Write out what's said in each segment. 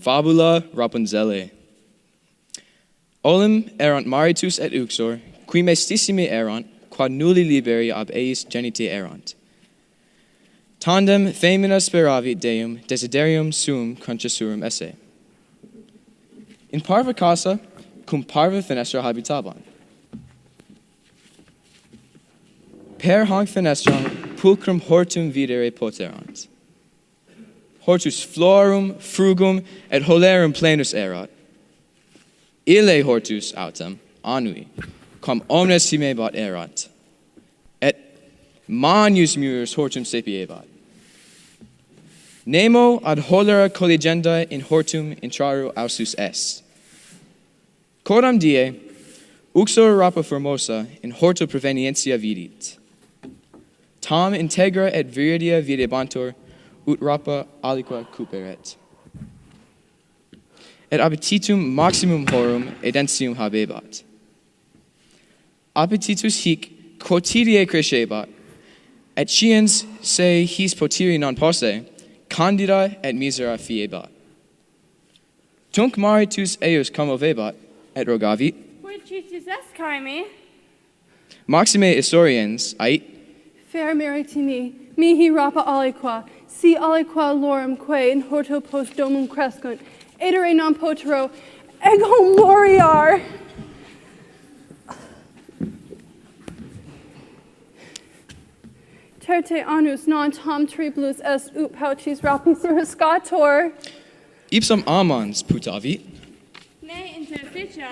Fabula Rapunzelle. Olim erant maritus et uxor, qui mestissimi erant, quod nulli liberi ab eis genite erant. Tandem femina speravit Deum desiderium suum concessurum esse. In parva casa cum parva fenestra habitaban. Per hanc fenestram pulchrum hortum videre poterant. Hortus florum, frugum, et holerum plenus erat. Ille hortus autem, annui, quam omnes timebat erat, et manius murs hortum sapiebat. Nemo ad holera colligenda in hortum intraru ausus est. Quodam die, uxor rapa formosa in horto provenientia vidit. Tam integra et viridia videbantur, ut rapa aliqua cuperet. Et appetitum maximum horum edentium habebat. Appetitus hic quotidie crescebat, et sciens se his potiri non posse, candida et misera fiebat. Tunc maritus eius commovebat, et rogavit. Fortuitus est carme. Maxime isoriens, ait. Fair meritimi, mihi rapa aliqua, si aliqua lorem quae in horto post domum crescunt, edere non potero, ego moriar. Terte annus non tam triplus est ut paucis rapis irriscator. Ipsum amans putavit. Ne interficia,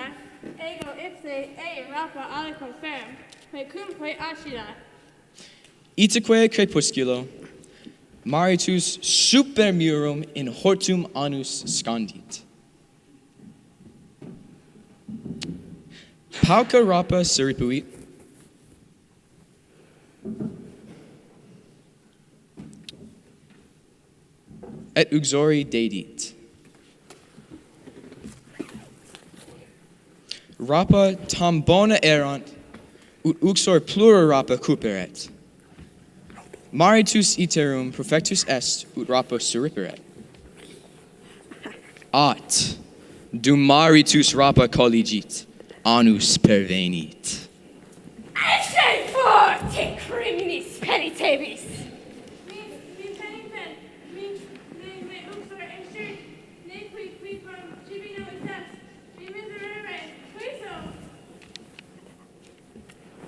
ego ipse ei rapa aliquam ferm, quae cumque acida. Itaque crepusculo, maritus super murum in hortum annus scandit. Pauca rapa siripuit. Et uxori dedit. Rapa tam bona erant, ut uxor plura rapa cuperet. Maritus iterum perfectus est, ut rapa surriperet. At, dum maritus rapa colligit, annus pervenit. Esse forte criminis penitebis. Mi penitent, me uxor exert, ne qui from civino est, mi miserere, quiso.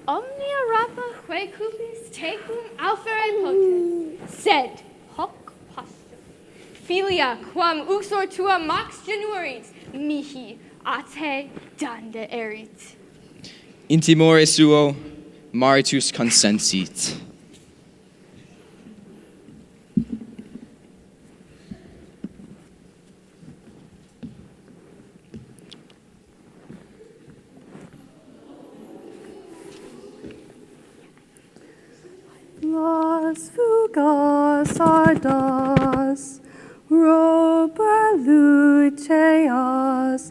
Omnia rapa quae cupis tecum alfere potent, sed hoc postum. Filia quam uxor tua max genuerit, mihi a te danda erit. In timore suo, maritus consensit. Las fugas ardas, roper luceas,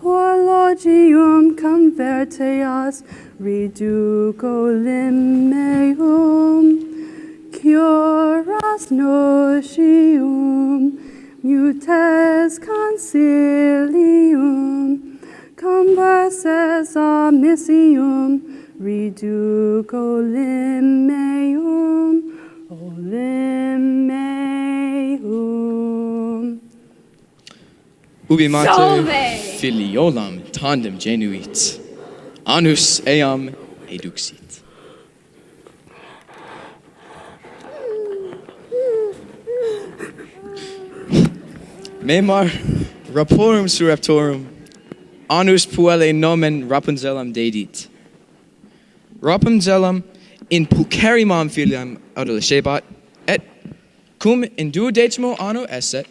horologium converteas, reduco limeum, curas nocium, mutes concilium, converses amissium, reduco limeum, o limeum. Ubi mater Salve! filiolam tandem genuit, annus eam eduxit. Memar raporum surreptorum, annus puelle nomen Rapunzellam dedit. Rapunzellam in pulcherrimam filiam adolescebat, et cum in duodecimo anno esset,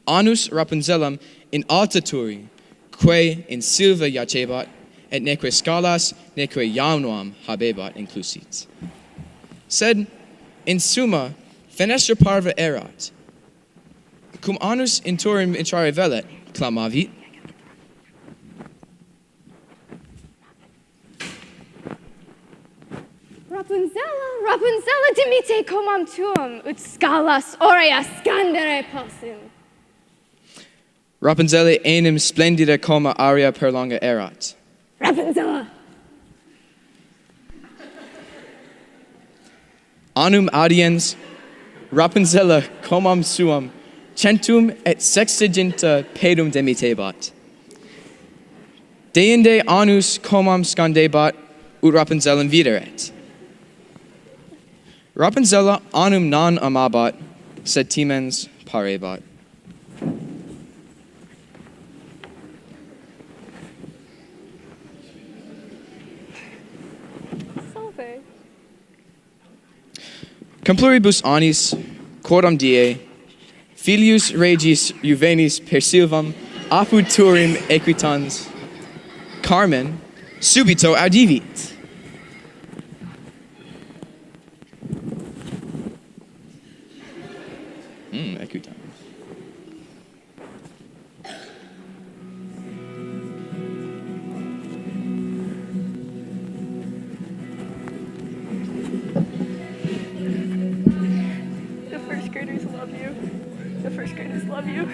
annus Rapunzellam in altaturi, quae in silva jacebat, et neque scalas, neque iamnuam habebat inclusit. Sed, in summa, fenestra parva erat, cum annus in turum intrare velet, clamavit. Rapunzella dimite comam tuum, ut scalas aurea scandere possum. Rapunzella enim splendida coma aria per longa erat. Rapunzella. Anum audiens Rapunzella comam suam centum et sexaginta pedum demitebat. Deinde anus comam scandebat ut Rapunzellum videret. Rapunzella anum non amabat, sed timens parebat. Salve. Comploribus annis, quodam die, filius regis juvenis per silvam apud turim equitans, Carmen subito audivit. Equitans. The first graders love you. The first graders love you.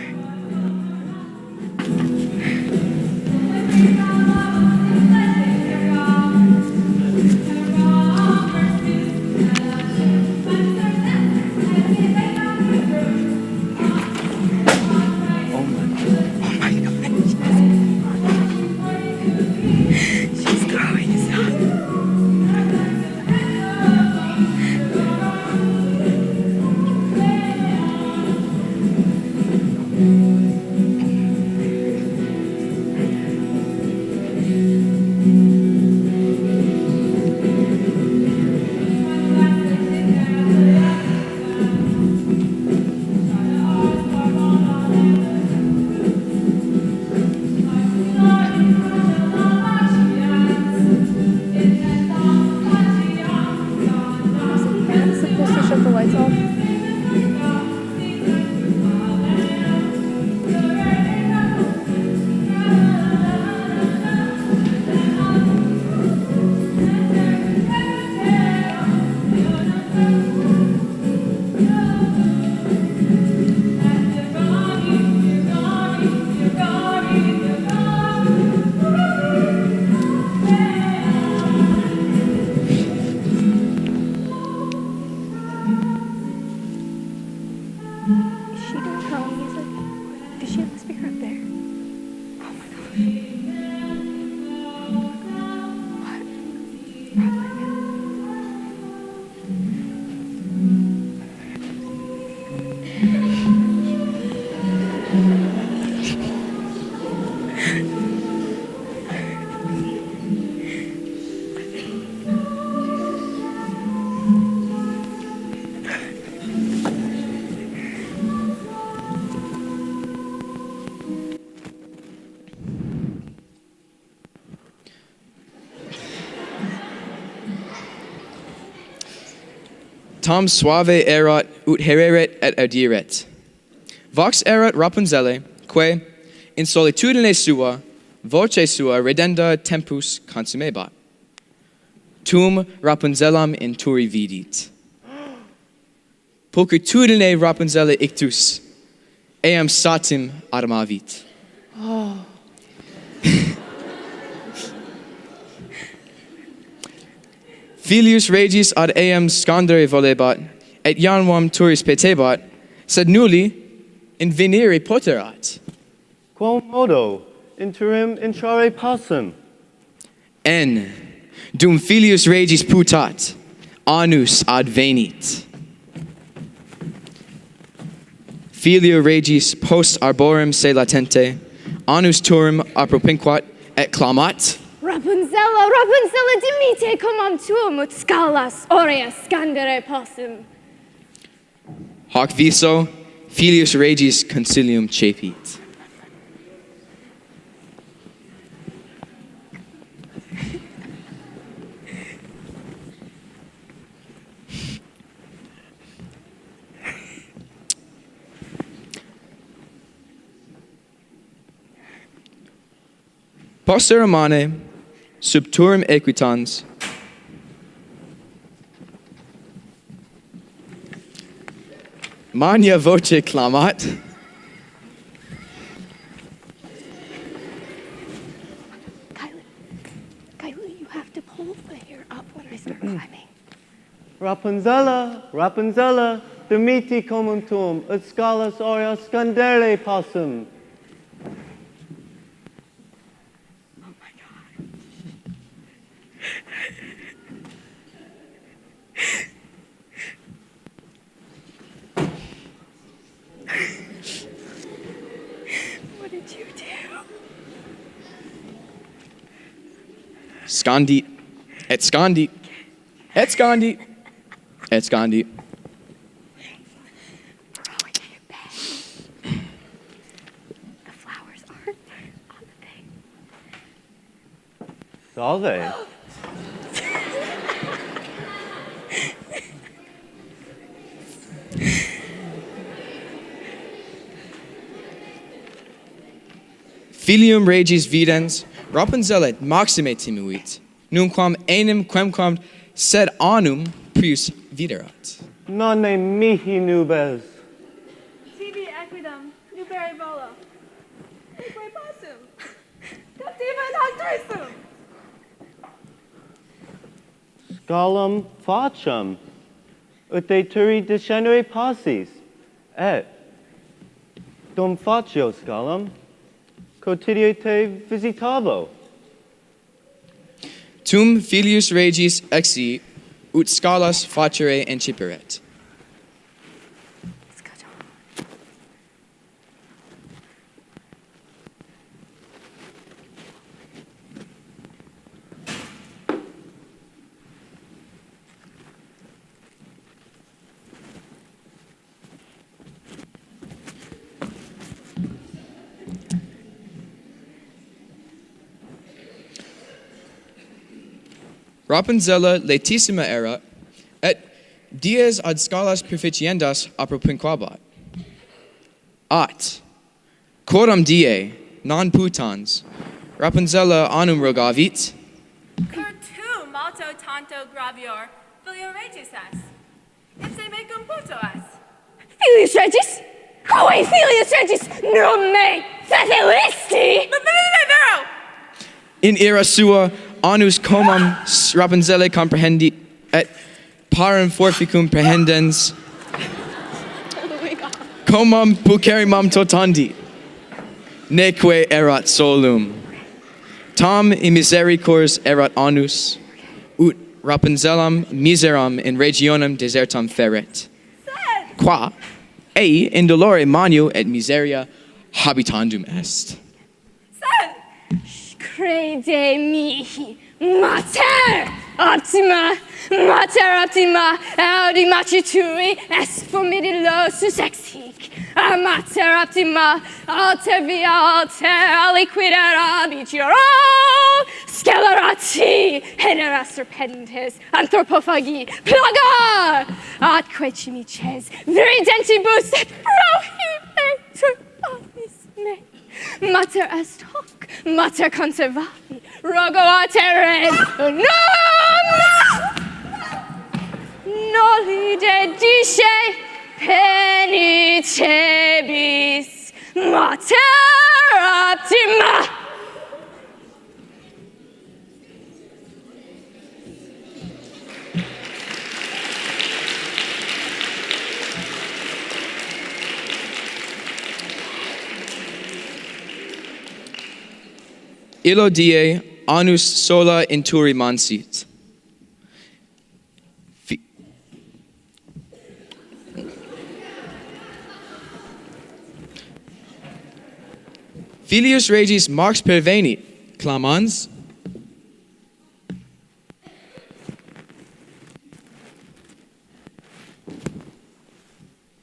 She's growing so. I'm supposed to shut the lights off. Is she doing her own music? Does she have the speaker up there? Oh my gosh. What? Probably. Tam suave erat ut hereret et audiret. Vox erat Rapunzelle, quae in solitudine sua, voce sua redenda tempus consumebat. Tum Rapunzellam in turi vidit. Pulchritudine Rapunzelle ictus, eam satim adamavit. Filius regis ad eam scandere volebat, et janvam turis petebat, sed nulli invenire poterat. Quam modo interim intrare passem? N. Dum filius regis putat, anus advenit. Filio regis post arborem se latente, anus turum apropinquat et clamat. Rapunzella, Rapunzella, dimite comam tuum ut scalas aureas scandere possum. Hoc viso, filius regis consilium cepit. Poster romane, sub turum equitans, magna voce clamat, hold the hair up when I start climbing. Rapunzella, Rapunzella, demiti commentum, et scalas aurea scandere possum. Oh my God. What did you do? Scandi. Et scandi. Et scandi. Et scandi. We're going to your bed. The flowers aren't on the thing. Are they? Filium regis videns, Rapunzella maxime timuit, nunquam enim quemquam sed anum prius viderat. Nonne mihi nubes. Tibi equidem, nubere volo. Eque possum. Captiva nocturisum. Scalam facem, ut de turi descendere passis, et dum facio scalam, quotidie te visitavo. Tum filius regis exi, ut scalas facere inciperet. Let's go, John. Rapunzella latissima era, et dies ad scalas perficiendas apropinquabat. At, coram die, non putans, Rapunzella anum rogavit, Cur tu malto tanto gravior, filio regis es. Ipse mecum puto es. Filius Regis? Quae Filius Regis? Non me fefilisti! Vero! in ira sua anus comam Rapunzella comprehendit, et parum forficum prehendens, comam pucerimam totandi, neque erat solum. Tam in misericors erat anus, ut Rapunzellam miseram in regionem desertam feret. Qua, ei in dolore manu et miseria habitandum est. Crede mihi, mater optima, audi macituri, est formidilosus exic. Mater optima, alter via alter, aliquidera bicioro, scelerati, hedera serpentes, anthropophagi, plaga, atque cimices, viridentibus et prohibetur omnis me. Mater est hoc, mater conservavi, rogo a terres, noli dedice penitebis, mater optima. Illo die anus sola inturi mansit. Filius regis marx pervenit, clamans.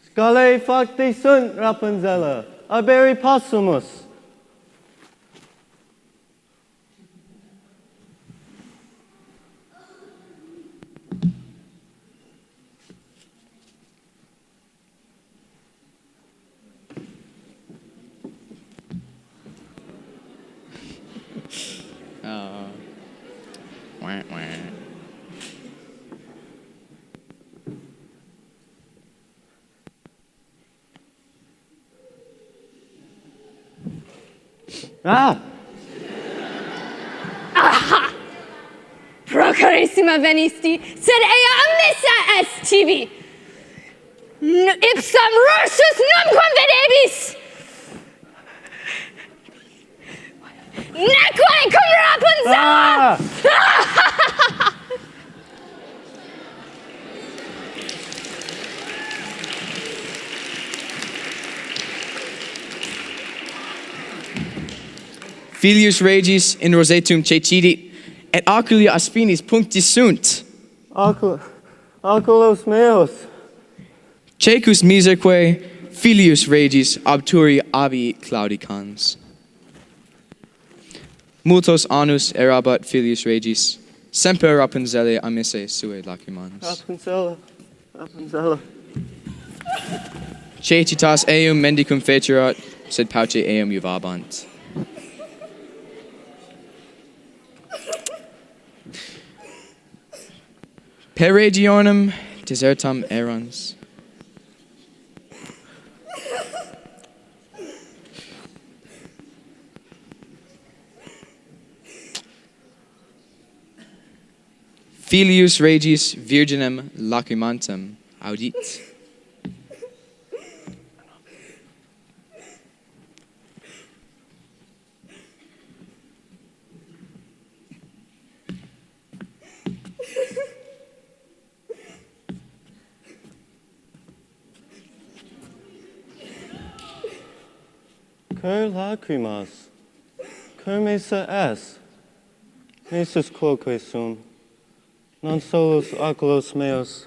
Scale facte sunt, Rapunzella, aberi possumus. Wah, wah. Ah! Procarissima venisti, sed ea ammissa est tibi. Ipsam rursus numquam vedebis. Neque cum Rapunzella! Filius regis in rosetum cecidit, et oculia aspinis puncti sunt. Oculos meos. Cecus miserque filius regis obturi abi claudicans. Multos annus erabat filius regis, semper Rapunzellae amisse sue lacrimans. Rapunzella. Cecitas eum mendicum fecerat, sed pauce eum juvabant. Per regionem desertam erans. Filius regis virginem lacrimantem audit. Cur lacrimas, cur mesa es, mesus quoque sum, non solus oculos meos,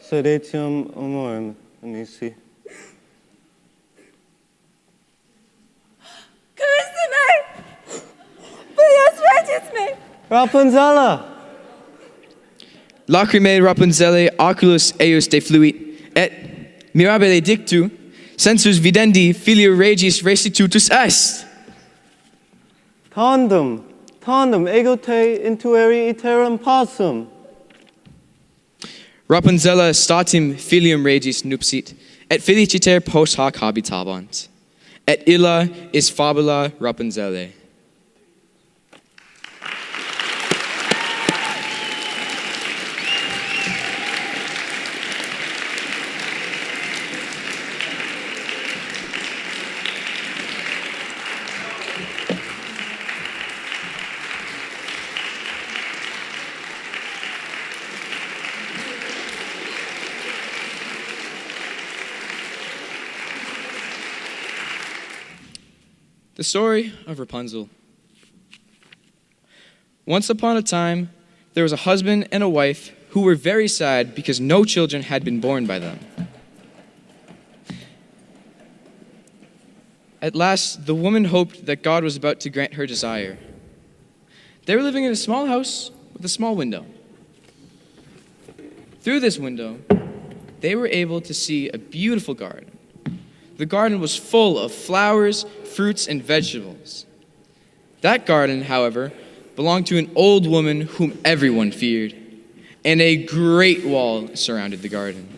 sed etiam amorem amisi. Carissa me! Filius regis me! Rapunzella! Lacrimae Rapunzellae oculus eius defluit, et mirabile dictu, sensus videndi filio regis restitutus est. Tandem, ego te intueri iterum possum. Rapunzella statim filium regis nupsit, et feliciter post hoc habitabant. Et illa is fabula Rapunzellae. The story of Rapunzel. Once upon a time, there was a husband and a wife who were very sad because no children had been born by them. At last, the woman hoped that God was about to grant her desire. They were living in a small house with a small window. Through this window, they were able to see a beautiful garden. The garden was full of flowers, fruits, and vegetables. That garden, however, belonged to an old woman whom everyone feared, and a great wall surrounded the garden.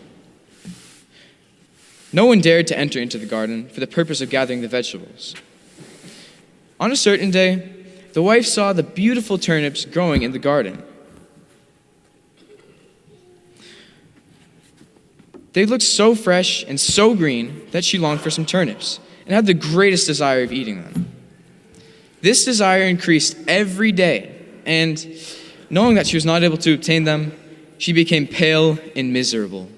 No one dared to enter into the garden for the purpose of gathering the vegetables. On a certain day, the wife saw the beautiful turnips growing in the garden. They looked so fresh and so green that she longed for some turnips and had the greatest desire of eating them. This desire increased every day, and knowing that she was not able to obtain them, she became pale and miserable.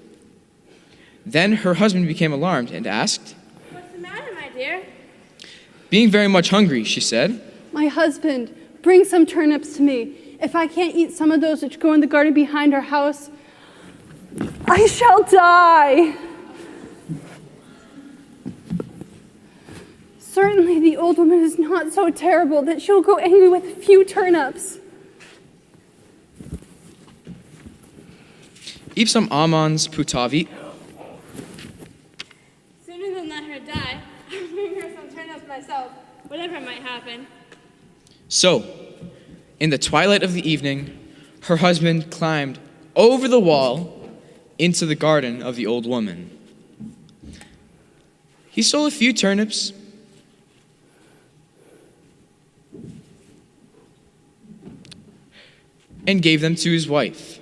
Then her husband became alarmed and asked, What's the matter, my dear? Being very much hungry, she said, My husband, bring some turnips to me. If I can't eat some of those which grow in the garden behind our house, I shall die. Certainly the old woman is not so terrible that she'll go angry with a few turnips. Ipsum amans putavit. Sooner than let her die, I'll bring her some turnips myself, whatever might happen. So, in the twilight of the evening, her husband climbed over the wall into the garden of the old woman. He stole a few turnips, and gave them to his wife.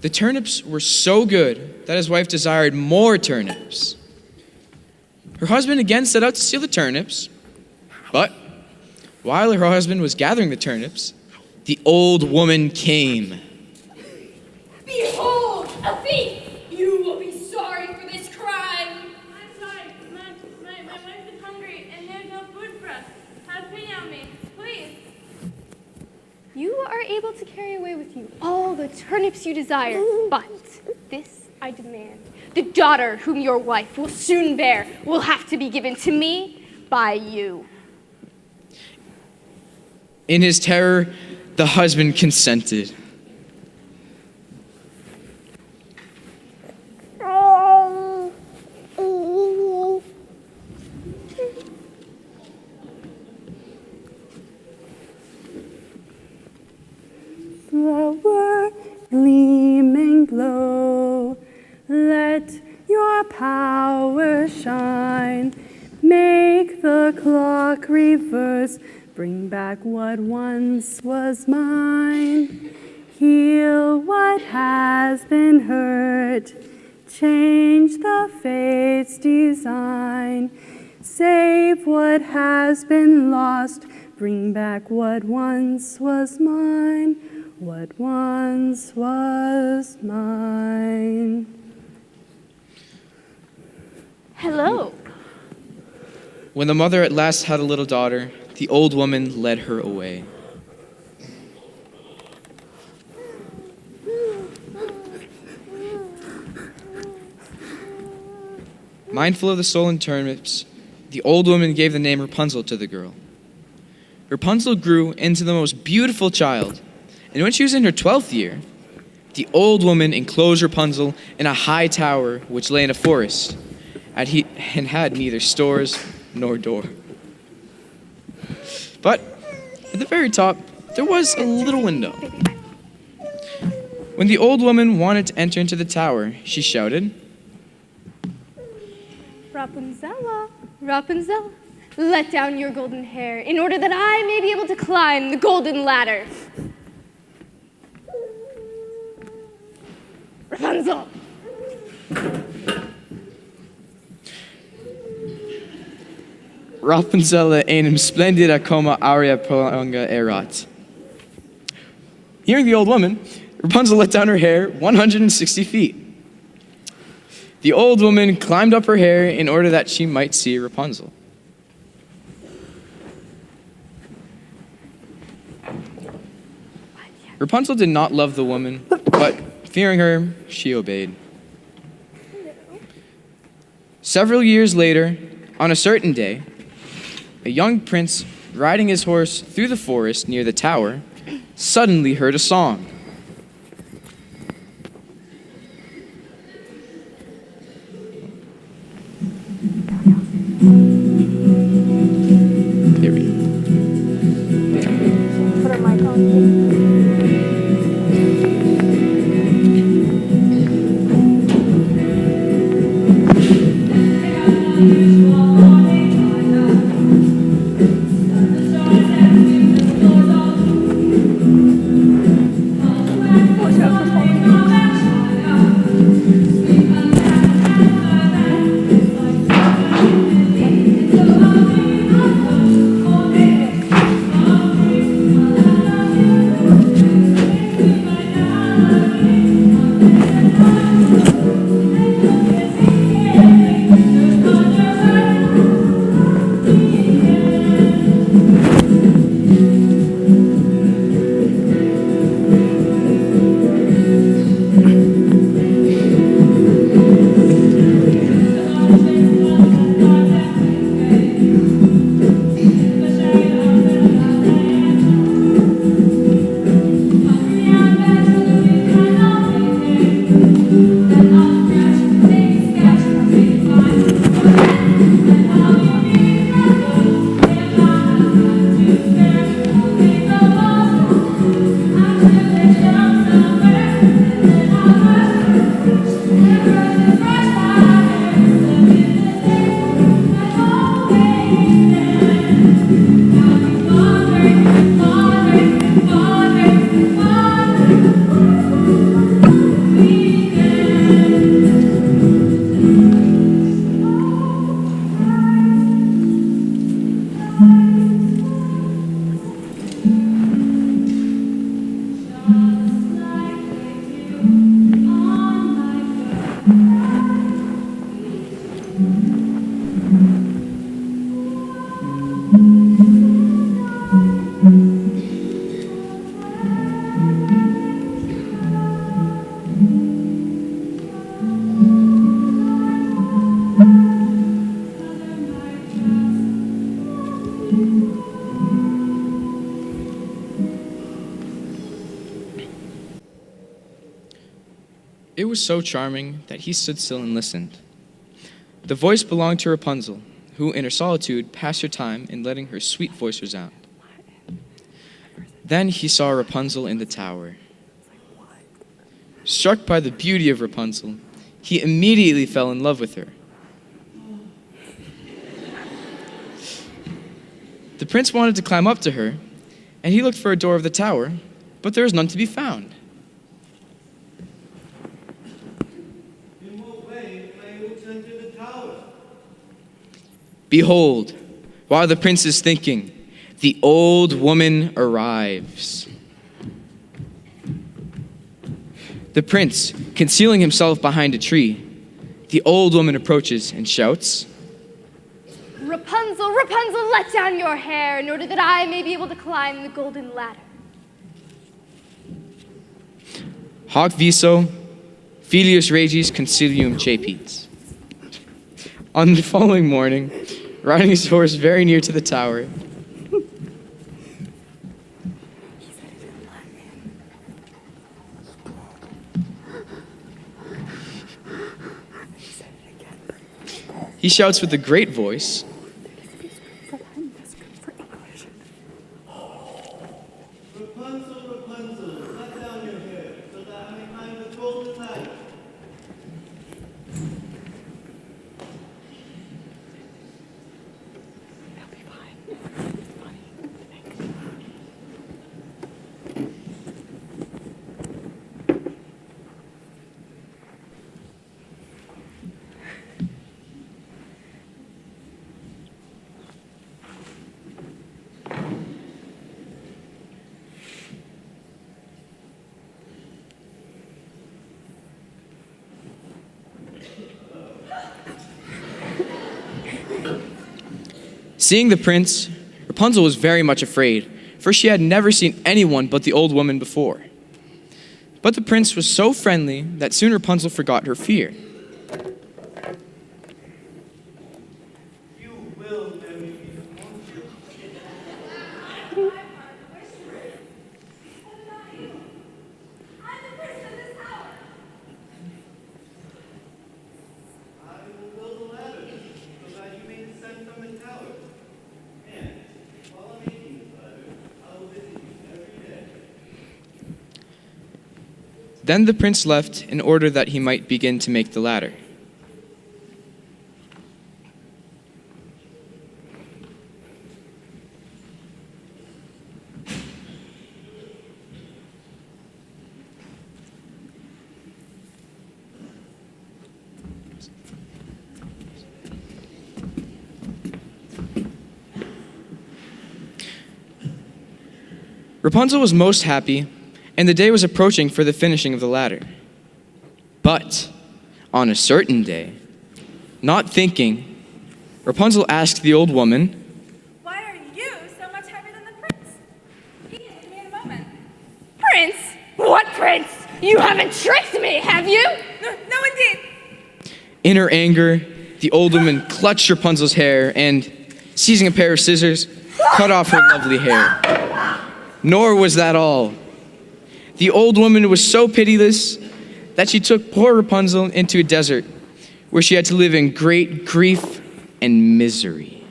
The turnips were so good that his wife desired more turnips. Her husband again set out to steal the turnips, but while her husband was gathering the turnips, the old woman came. Behold, a thief! You will be sorry for this crime. I'm sorry. My wife is hungry and there's no food for us. Have pity on me, please. You are able to carry away with you all the turnips you desire, but this I demand. The daughter whom your wife will soon bear will have to be given to me by you. In his terror, the husband consented. Slower gleam and glow, let your power shine. Make the clock reverse, bring back what once was mine. Heal what has been hurt, change the fate's design. Save what has been lost, bring back what once was mine. What once was mine. Hello. When the mother at last had a little daughter, the old woman led her away. Mindful of the stolen turnips, the old woman gave the name Rapunzel to the girl. Rapunzel grew into the most beautiful child, and when she was in her 12th year, the old woman enclosed Rapunzel in a high tower which lay in a forest, and had neither stores nor door. But at the very top, there was a little window. When the old woman wanted to enter into the tower, she shouted, Rapunzella, Rapunzella, let down your golden hair in order that I may be able to climb the golden ladder. Rapunzel! Rapunzella einem splendida coma aria prolonga erat. Hearing the old woman, Rapunzel let down her hair 160 feet. The old woman climbed up her hair in order that she might see Rapunzel. Rapunzel did not love the woman, but fearing her, she obeyed. Several years later, on a certain day, a young prince riding his horse through the forest near the tower suddenly heard a song. Here we go. Put our mic on, please. It was so charming that he stood still and listened. The voice belonged to Rapunzel, who in her solitude passed her time in letting her sweet voice resound. Then he saw Rapunzel in the tower. Struck by the beauty of Rapunzel, he immediately fell in love with her. The prince wanted to climb up to her, and he looked for a door of the tower, but there was none to be found. In what way am I able to enter the tower? Behold, while the prince is thinking, the old woman arrives. The prince, concealing himself behind a tree, the old woman approaches and shouts, Rapunzel, Rapunzel, let down your hair in order that I may be able to climb the golden ladder. Hoc viso, filius regis consilium cepit. On the following morning, riding his horse very near to the tower, he shouts with a great voice, Rapunzel, Rapunzel, let down your hair so that I may climb the golden ladder. Seeing the prince, Rapunzel was very much afraid, for she had never seen anyone but the old woman before. But the prince was so friendly that soon Rapunzel forgot her fear. You will never be disappointed. I will build a ladder so that you may descend from the tower. And while I'm making this ladder, I will visit you every day. Then the prince left in order that he might begin to make the ladder. Rapunzel was most happy, and the day was approaching for the finishing of the ladder. But on a certain day, not thinking, Rapunzel asked the old woman, Why are you so much heavier than the prince? He is me in a moment. Prince? What prince? You haven't tricked me, have you? No, indeed. in her anger, the old woman clutched Rapunzel's hair and, seizing a pair of scissors, cut off her lovely hair. Nor was that all. The old woman was so pitiless that she took poor Rapunzel into a desert where she had to live in great grief and misery.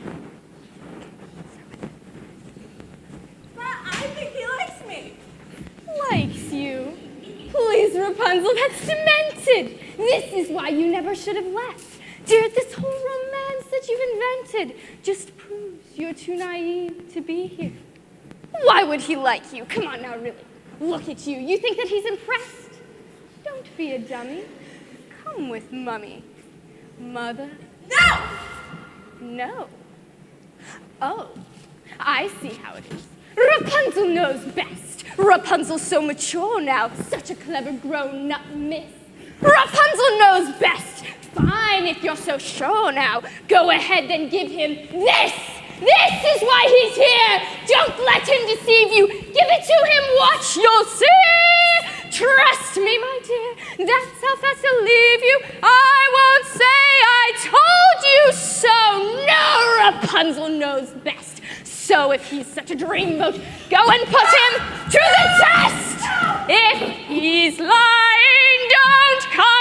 But I think he likes me. Likes you? Please, Rapunzel, that's demented. This is why you never should have left. Dear, this whole romance that you've invented just proves you're too naive to be here. Why would he like you? Come on now, really. Look at you. You think that he's impressed? Don't be a dummy. Come with Mummy. Mother? No! No. Oh, I see how it is. Rapunzel knows best. Rapunzel's so mature now, such a clever grown-up miss. Rapunzel knows best. Fine, if you're so sure now. Go ahead, then give him this. This is why he's here. Don't let him deceive you. Give it to him. Watch, you'll see. Trust me, my dear. That's how fast he'll leave you. I won't say I told you so. No, Rapunzel knows best. So if he's such a dreamboat, go and put him to the test. If he's lying, don't come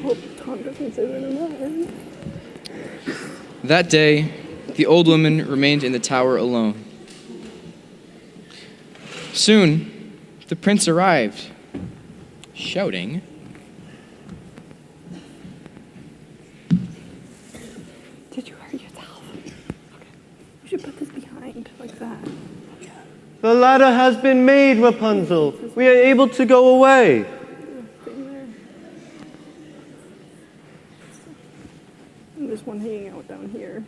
Hope Tom doesn't say that in that. That day, the old woman remained in the tower alone. Soon, the prince arrived, shouting, Did you hurt yourself? Okay. We should put this behind, like that. The ladder has been made, Rapunzel. We are able to go away. And there's one hanging out down here.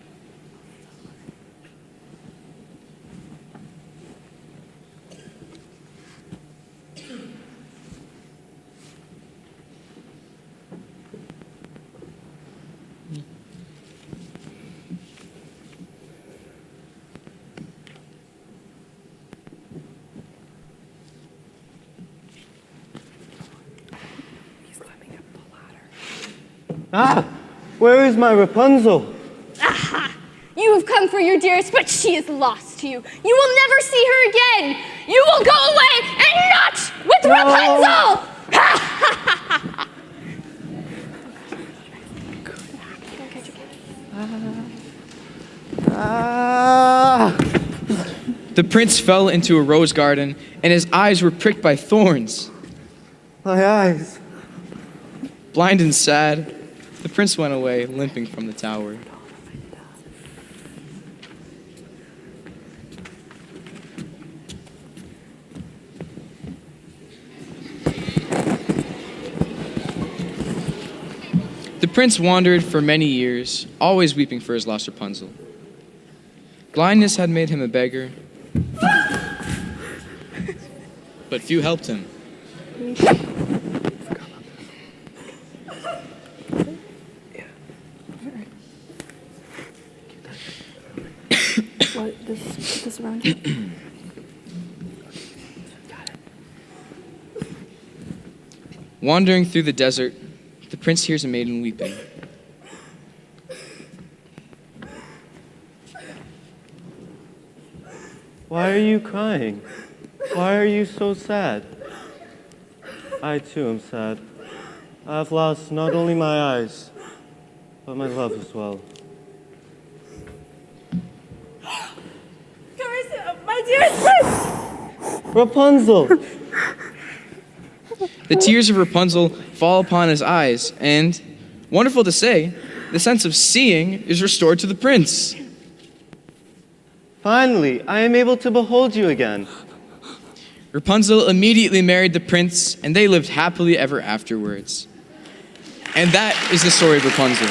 He's climbing up the ladder. Ah, where is my Rapunzel? Aha! You have come for your dearest, but she is lost to you. You will never see her again. You will go away and not with Rapunzel! The prince fell into a rose garden, and his eyes were pricked by thorns. My eyes. Blind and sad, the prince went away, limping from the tower. The prince wandered for many years, always weeping for his lost Rapunzel. Blindness had made him a beggar, but few helped him. What? This around you? Wandering through the desert, the prince hears a maiden weeping. Why are you crying? Why are you so sad? I too am sad. I have lost not only my eyes, but my love as well. Carissa, my dearest prince! Rapunzel! The tears of Rapunzel fall upon his eyes, and, wonderful to say, the sense of seeing is restored to the prince. Finally, I am able to behold you again. Rapunzel immediately married the prince, and they lived happily ever afterwards. And that is the story of Rapunzel.